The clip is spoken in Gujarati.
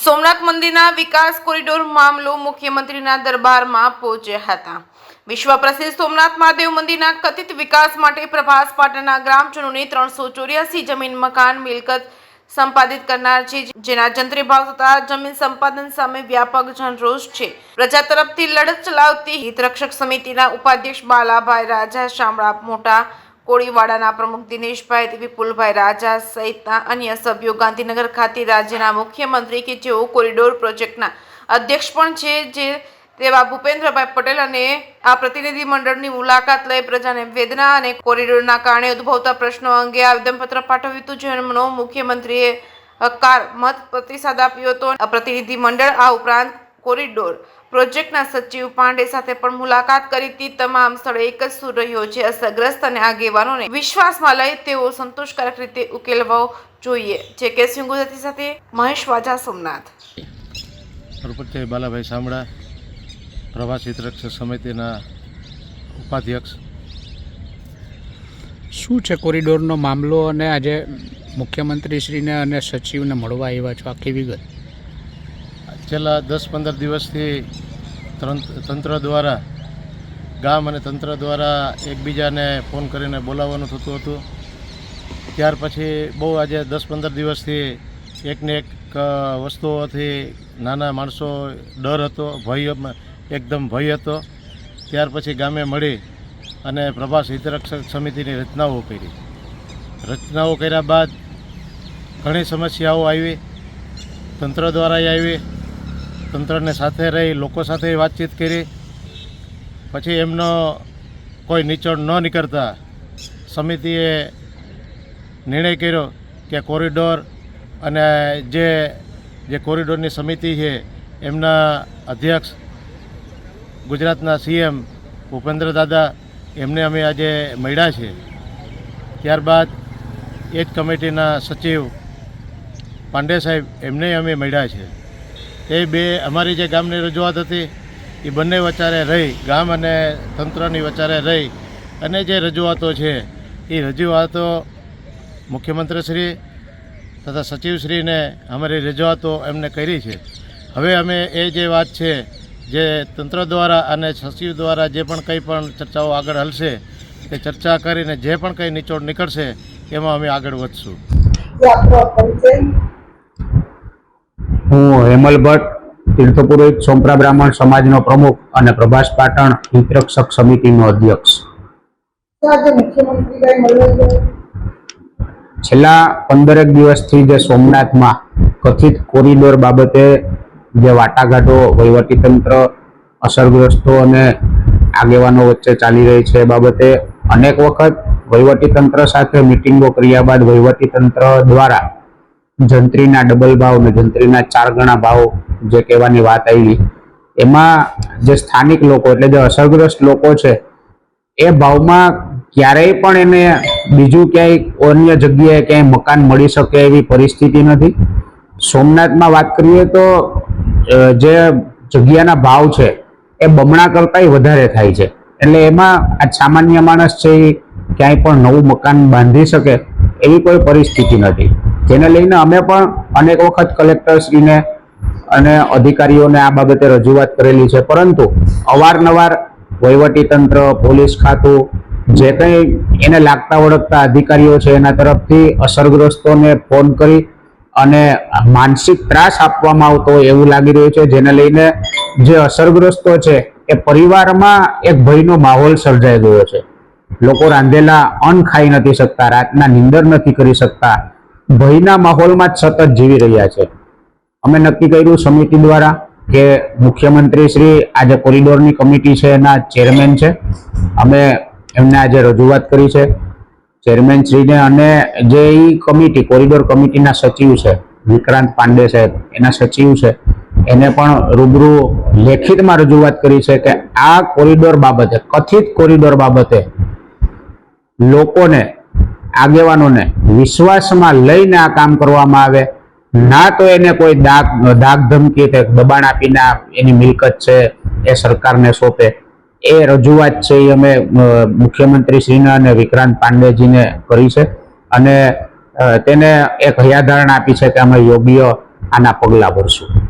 સોમનાથ મંદિરના વિકાસ કોરિડોર મામલો મુખ્યમંત્રીના દરબારમાં પહોંચ્યા હતા। વિશ્વ પ્રસિદ્ધ સોમનાથ મહાદેવ મંદિરના કથિત વિકાસ માટે પ્રભાસ પાટણના ગ્રામજનોને 384 જમીન મકાન મિલકત સંપાદિત કરનાર છે, જેના જંત્રી ભાવ થતા જમીન સંપાદન સામે વ્યાપક જનરોષ છે। પ્રજા તરફથી લડત ચલાવતી હિતરક્ષક સમિતિના ઉપાધ્યક્ષ બાલાભાઈ રાજા, શામળા મોટા કોળીવાડાના પ્રમુખ દિનેશભાઈ, વિપુલભાઈ રાજા સહિતના અન્ય સભ્યો ગાંધીનગર ખાતે રાજ્યના મુખ્યમંત્રી કે જેઓ કોરિડોર પ્રોજેક્ટના અધ્યક્ષ પણ છે, જે તેવા ભૂપેન્દ્રભાઈ પટેલ અને આ પ્રતિનિધિ મંડળની મુલાકાત લઈ પ્રજાને વેદના અને કોરિડોરના કારણે ઉદ્ભવતા પ્રશ્નો અંગે આવેદનપત્ર પાઠવ્યું હતું, જેનો મુખ્યમંત્રીએ હક્કાર મત પ્રતિસાદ આપ્યો હતો। આ પ્રતિનિધિ મંડળ આ ઉપરાંત કોરિડોર પ્રોજેક્ટના સચિવ પાંડે સાથે પણ મુલાકાત કરી હતી। તમામ સ્થળે એક જ સૂર રહ્યો છે, અસરગ્રસ્ત અને આગેવાનોને વિશ્વાસમાં લઈ તેઓ સંતોષકારક રીતે ઉકેલવો જોઈએ। જે કે ગુજરાતી સાથે મહેશ વાજા, સોમનાથ। સરપંચ બાલાભાઈ શામળા, પ્રવાસી હિતરક્ષક સમિતિના ઉપાધ્યક્ષ। શું છે કોરિડોરનો મામલો અને આજે મુખ્યમંત્રીશ્રીને અને સચિવને મળવા આવ્યા છો, આખી વિગત? છેલ્લા 10-15 દિવસથી તંત્ર દ્વારા ગામ અને તંત્ર દ્વારા એકબીજાને ફોન કરીને બોલાવવાનું થતું હતું। ત્યાર પછી બહુ આજે 10-15 દિવસથી એકને એક વસ્તુઓથી નાના માણસો ડર હતો, એકદમ ભય હતો। ત્યાર પછી ગામે મળી અને પ્રભાસ હિતરક્ષક સમિતિની રચનાઓ કર્યા બાદ ઘણી સમસ્યાઓ આવી, તંત્ર દ્વારા આવી, તંત્રને સાથે રહી લોકો સાથે વાતચીત કરી, પછી એમનો કોઈ નીચોડ ન નીકળતા સમિતિએ નિર્ણય કર્યો કે કોરિડોર અને જે કોરિડોરની સમિતિ છે એમના અધ્યક્ષ ગુજરાતના સીએમ ભૂપેન્દ્ર દાદા, એમને અમે આજે મળ્યા છે। ત્યારબાદ એ જ કમિટીના સચિવ પાંડે સાહેબ, એમને અમે મળ્યા છે। એ બે અમારી જે ગામની રજૂઆત હતી એ બંને વચારે રહી, ગામ અને તંત્રની વચારે રહી અને જે રજૂઆતો છે એ રજૂઆતો મુખ્યમંત્રીશ્રી તથા સચિવશ્રીને અમારી રજૂઆતો એમને કરી છે। હવે અમે એ જે વાત છે જે તંત્ર દ્વારા અને સચિવ દ્વારા જે પણ કંઈ પણ ચર્ચાઓ આગળ હલશે તે ચર્ચા કરીને જે પણ કંઈ નિચોડ નીકળશે એમાં અમે આગળ વધશું। હું હેમલ ભટ્ટ, તીર્થપુરોહિત સોમપ્રા બ્રાહ્મણ સમાજનો પ્રમુખ અને પ્રભાસ પાટણ હિતરક્ષક સમિતિનો અધ્યક્ષ। છેલ્લા 15 દિવસથી જે સોમનાથમાં કથિત કોરિડોર બાબતે જે વાટાઘાટો વહીવટીતંત્ર, અસરગ્રસ્તો અને આગેવાનો વચ્ચે ચાલી રહી છે, એ બાબતે અનેક વખત વહીવટીતંત્ર સાથે મિટિંગો કર્યા બાદ વહીવટીતંત્ર દ્વારા જંત્રીના ડબલ ભાવ અને જંત્રીના 4 ગણા ભાવ જે કહેવાની વાત આવી, એમાં જે સ્થાનિક લોકો એટલે જે અસરગ્રસ્ત લોકો છે એ ભાવમાં ક્યારેય પણ એને બીજું ક્યાંય અન્ય જગ્યાએ ક્યાંય મકાન મળી શકે એવી પરિસ્થિતિ નથી। સોમનાથમાં વાત કરીએ તો જે જગ્યાના ભાવ છે એ બમણા કરતાંય વધારે થાય છે, એટલે એમાં આ સામાન્ય માણસ છે એ ક્યાંય પણ નવું મકાન બાંધી શકે એવી કોઈ પરિસ્થિતિ નથી, જેને લઈને અમે પણ અનેક વખત કલેક્ટરશ્રીને અને અધિકારીઓને આ બાબતે રજૂઆત કરેલી છે, પરંતુ અવારનવાર વહીવટીતંત્ર, પોલીસ ખાતું, જે કંઈ એને લાગતા વળગતા અધિકારીઓ છે એના તરફથી અસરગ્રસ્તોને ફોન કરી અને માનસિક ત્રાસ આપવામાં આવતો હોય એવું લાગી રહ્યું છે, જેને લઈને જે અસરગ્રસ્તો છે એ પરિવારમાં એક ભયનો માહોલ સર્જાઈ ગયો છે। લોકો રાંધેલા અન્ન ખાઈ નથી શકતા, રાતના નીંદર નથી કરી શકતા, ભયના માહોલમાં જ સતત જીવી રહ્યા છે। અમે નક્કી કર્યું સમિતિ દ્વારા કે મુખ્યમંત્રી શ્રી આજે કોરિડોરની કમિટી છે એના ચેરમેન છે, અમે એમને આજે રજૂઆત કરી છે ચેરમેન શ્રીને, અને જે કમિટી કોરિડોર કમિટીના સચિવ છે વિક્રાંત પાંડે સાહેબ, એના સચિવ છે, એને પણ રૂબરૂ લેખિતમાં રજૂઆત કરી છે કે આ કોરિડોર બાબતે, કથિત કોરિડોર બાબતે લોકોને, આગેવાનોને વિશ્વાસમાં લઈને આ કામ કરવામાં આવે, ના તો એને કોઈ દાગ ધમકી દબાણ આપીને એની મિલકત છે એ સરકારને સોંપે। એ રજૂઆત છે એ અમે મુખ્યમંત્રીશ્રીને અને વિક્રાંત પાંડેજીને કરી છે અને તેને એક હૈયાધારણા આપી છે કે અમે યોગ્ય આના પગલાં ભરશું.